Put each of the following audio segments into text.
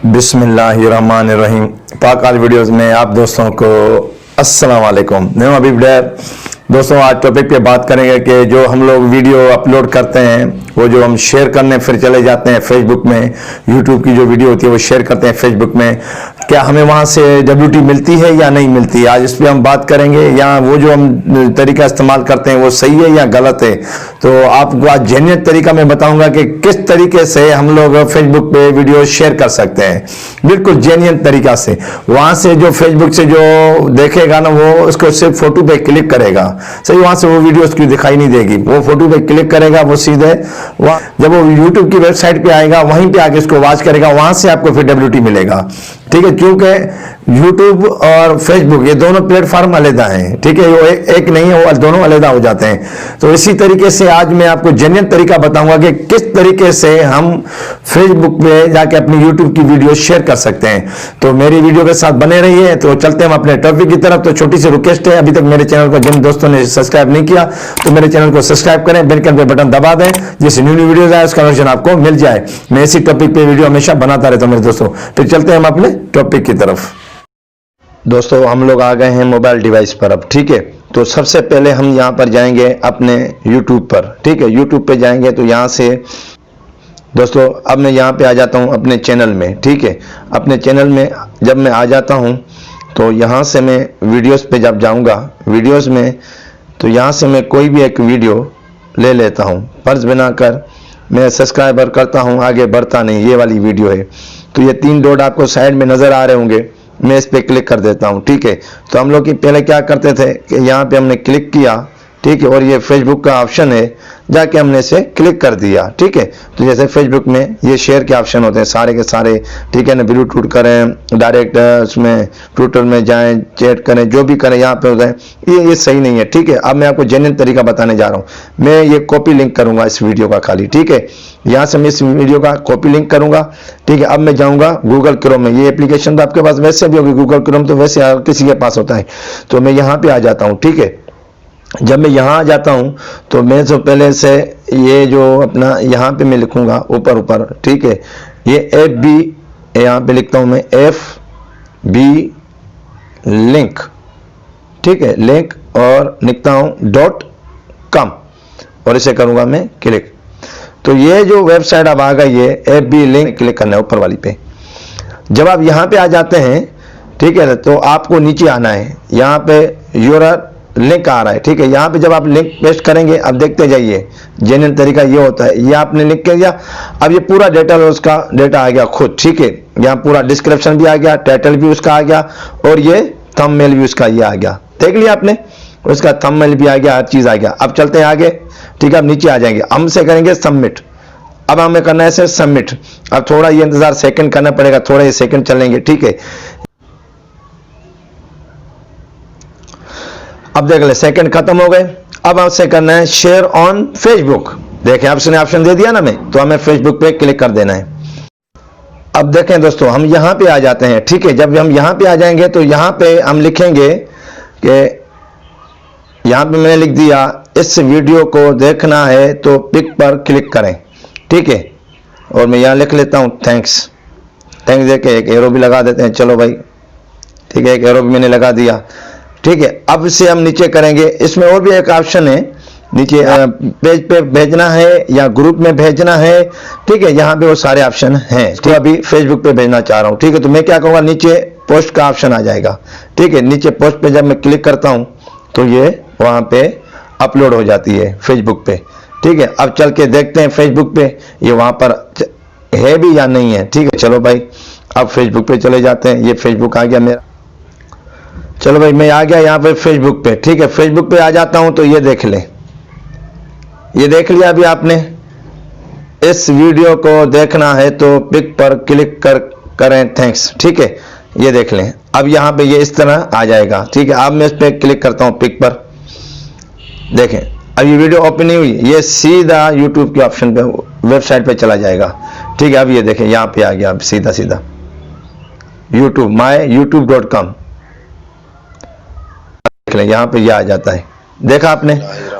बिस्मिल्लाहिर्रहमानिर्रहीम। पाक वीडियोस में आप दोस्तों को अस्सलाम वालेकुम। मैं अभी दोस्तों आज टॉपिक पे बात करेंगे कि जो हम लोग वीडियो अपलोड करते हैं वो जो हम शेयर करने फिर चले जाते हैं फेसबुक में, यूट्यूब की जो वीडियो होती है वो शेयर करते हैं फेसबुक में, क्या हमें वहाँ से WT मिलती है या नहीं मिलती। आज इस पर हम बात करेंगे। या वो जो हम तरीका इस्तेमाल करते हैं वो सही है या गलत है। तो आपको आज जेन्युइन तरीका मैं बताऊंगा कि किस तरीके से हम लोग फेसबुक पे वीडियो शेयर कर सकते हैं, बिल्कुल जेन्युइन तरीका से। वहाँ से जो फेसबुक से जो देखेगा ना वो उसको सिर्फ फोटो पे क्लिक करेगा, सही, वहां से वो वीडियो उसकी दिखाई नहीं देगी। वो फोटो पे क्लिक करेगा, वो सीधे जब वो यूट्यूब की वेबसाइट पे आएगा वहीं पे आके इसको वॉच करेगा, वहां से आपको फिर WT मिलेगा। ठीक है, क्योंकि यूट्यूब और फेसबुक ये दोनों प्लेटफॉर्म अलग हैं। ठीक है, वो एक नहीं है, वो दोनों अलग हो जाते हैं। तो इसी तरीके से आज मैं आपको जेन्युइन तरीका बताऊंगा कि किस तरीके से हम फेसबुक पे जाके अपनी यूट्यूब की वीडियो शेयर कर सकते हैं। तो मेरी वीडियो के साथ बने रहिए। तो चलते हैं हम अपने टॉपिक की तरफ। तो छोटी सी रिक्वेस्ट है, अभी तक मेरे चैनल को जिन दोस्तों ने सब्सक्राइब नहीं किया तो मेरे चैनल को सब्सक्राइब करें, बेल आइकन पे बटन दबा दें, जिससे न्यू वीडियोस आए उसका नोटिफिकेशन आपको मिल जाए। मैं इसी टॉपिक पे वीडियो हमेशा बनाता रहता हूं मेरे दोस्तों। फिर चलते हैं हम अपने टॉपिक की तरफ। दोस्तों हम लोग आ गए हैं मोबाइल डिवाइस पर अब। ठीक है, तो सबसे पहले हम यहाँ पर जाएंगे अपने YouTube पर। ठीक है, YouTube पे जाएंगे तो यहाँ से दोस्तों अब मैं यहाँ पे आ जाता हूँ अपने चैनल में। ठीक है, अपने चैनल में जब मैं आ जाता हूँ तो यहाँ से मैं वीडियोस पे जब जाऊँगा, वीडियोस में तो यहाँ से मैं कोई भी एक वीडियो ले लेता हूँ। फर्ज बनाकर मैं सब्सक्राइबर करता हूँ, आगे बढ़ता नहीं, ये वाली वीडियो है। तो ये 3 डॉट आपको साइड में नज़र आ रहे होंगे, मैं इस पे क्लिक कर देता हूँ। ठीक है, तो हम लोग की पहले क्या करते थे कि यहाँ पे हमने क्लिक किया, ठीक है, और ये फेसबुक का ऑप्शन है, जाके हमने इसे क्लिक कर दिया। ठीक है, तो जैसे फेसबुक में ये शेयर के ऑप्शन होते हैं सारे के सारे, ठीक है ना, ब्लूटूथ करें, डायरेक्ट उसमें ट्विटर में जाएं, चैट करें, जो भी करें यहाँ पे होता है, ये सही नहीं है। ठीक है, अब मैं आपको जेन्युइन तरीका बताने जा रहा हूँ। मैं ये कॉपी लिंक करूंगा इस वीडियो का खाली। ठीक है, यहाँ से मैं इस वीडियो का कॉपी लिंक करूंगा। ठीक है, अब मैं जाऊंगा गूगल क्रोम में। ये एप्लीकेशन तो आपके पास वैसे भी होगी, गूगल क्रोम तो वैसे हर किसी के पास होता है। तो मैं यहाँ पे आ जाता हूँ। ठीक है, जब मैं यहाँ आ जाता हूँ तो मैं तो पहले से ये जो अपना यहाँ पे मैं लिखूंगा ऊपर। ठीक है, ये FB यहाँ पे लिखता हूँ मैं, FB लिंक। ठीक है, लिंक, और लिखता हूँ .com और इसे करूंगा मैं क्लिक। तो ये जो वेबसाइट अब आ गई है FB लिंक, क्लिक करना है ऊपर वाली पे। जब आप यहाँ पे आ जाते हैं, ठीक है, तो आपको नीचे आना है। यहाँ पे यूआरएल लिंक आ रहा है। ठीक है, यहाँ पे जब आप लिंक पेस्ट करेंगे, अब देखते जाइए जेन्युइन तरीका ये होता है। ये आपने लिंक कर दिया, अब ये पूरा डेटा उसका डेटा आ गया खुद। ठीक है, यहाँ पूरा डिस्क्रिप्शन भी आ गया, टाइटल भी उसका आ गया, और ये थंबनेल भी उसका ये आ गया। देख लिया आपने, उसका थंबनेल भी आ गया, हर चीज आ गया। अब चलते हैं आगे। ठीक है, अब नीचे आ जाएंगे, हमसे करेंगे सबमिट। अब हमें करना है सबमिट। अब थोड़ा ये इंतजार सेकंड करना पड़ेगा, थोड़ा ये सेकंड चलेंगे। ठीक है, अब देख ले सेकंड खत्म हो गए। अब आपसे करना है शेयर ऑन फेसबुक। देखें आपने ऑप्शन दे दिया ना मैं, तो हमें फेसबुक पे क्लिक कर देना है। अब देखें दोस्तों, हम यहाँ पे आ जाते हैं। ठीक है, जब हम यहाँ पे आ जाएंगे तो यहाँ पे हम लिखेंगे कि यहाँ पे मैंने लिख दिया, इस वीडियो को देखना है तो पिक पर क्लिक करें। ठीक है, और मैं यहाँ लिख लेता हूँ थैंक्स देके एक एरो भी लगा देते हैं। चलो भाई, ठीक है, एक एरो भी मैंने लगा दिया। ठीक है, अब इसे हम नीचे करेंगे। इसमें और भी एक ऑप्शन है नीचे, पेज पे भेजना है या ग्रुप में भेजना है। ठीक है, यहाँ पे वो सारे ऑप्शन हैं। तो अभी फेसबुक पे भेजना चाह रहा हूँ। ठीक है, तो मैं क्या कहूँगा, नीचे पोस्ट का ऑप्शन आ जाएगा। ठीक है, नीचे पोस्ट पे जब मैं क्लिक करता हूँ तो ये वहाँ पे अपलोड हो जाती है फेसबुक पे। ठीक है, अब चल के देखते हैं फेसबुक पे ये वहाँ पर है भी या नहीं है। ठीक है, चलो भाई, अब फेसबुक पे चले जाते हैं। ये फेसबुक आ गया मेरा। चलो भाई, मैं आ गया यहाँ पे फेसबुक पे। ठीक है, फेसबुक पे आ जाता हूं तो ये देख ले, ये देख लिया अभी आपने। इस वीडियो को देखना है तो पिक पर क्लिक करें थैंक्स। ठीक है, ये देख लें। अब यहाँ पे ये इस तरह आ जाएगा। ठीक है, अब मैं इस पे क्लिक करता हूँ पिक पर। देखें, अब ये वीडियो ओपन नहीं हुई, ये सीधा यूट्यूब के ऑप्शन पे वेबसाइट पे चला जाएगा। ठीक है, अब ये देखें यहाँ पे आ गया, अब सीधा यूट्यूब myyoutube.com। यहाँ पे ये आ जाता है, देखा आपने।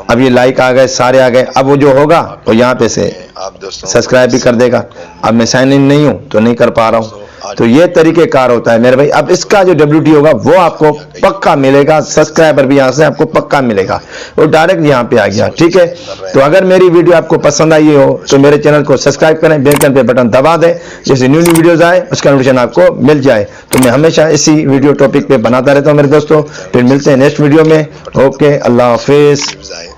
अब ये लाइक आ गए, सारे आ गए। अब वो जो होगा वो यहाँ पे से सब्सक्राइब भी कर देगा। अब मैं साइन इन नहीं हूँ तो नहीं कर पा रहा हूँ। तो ये तरीकेकार होता है मेरे भाई। अब इसका जो WT होगा वो आपको पक्का मिलेगा, सब्सक्राइबर भी यहाँ से आपको पक्का मिलेगा, वो डायरेक्ट यहाँ पे आ गया। ठीक है, तो अगर मेरी वीडियो आपको पसंद आई हो तो मेरे चैनल को सब्सक्राइब करें, बेल आइकन पे बटन दबा दें, जैसे न्यू वीडियोस आए उसका नोटिफिकेशन आपको मिल जाए। तो मैं हमेशा इसी वीडियो टॉपिक पे बनाता रहता हूँ मेरे दोस्तों। फिर मिलते हैं नेक्स्ट वीडियो में। ओके, अल्लाह हाफिज।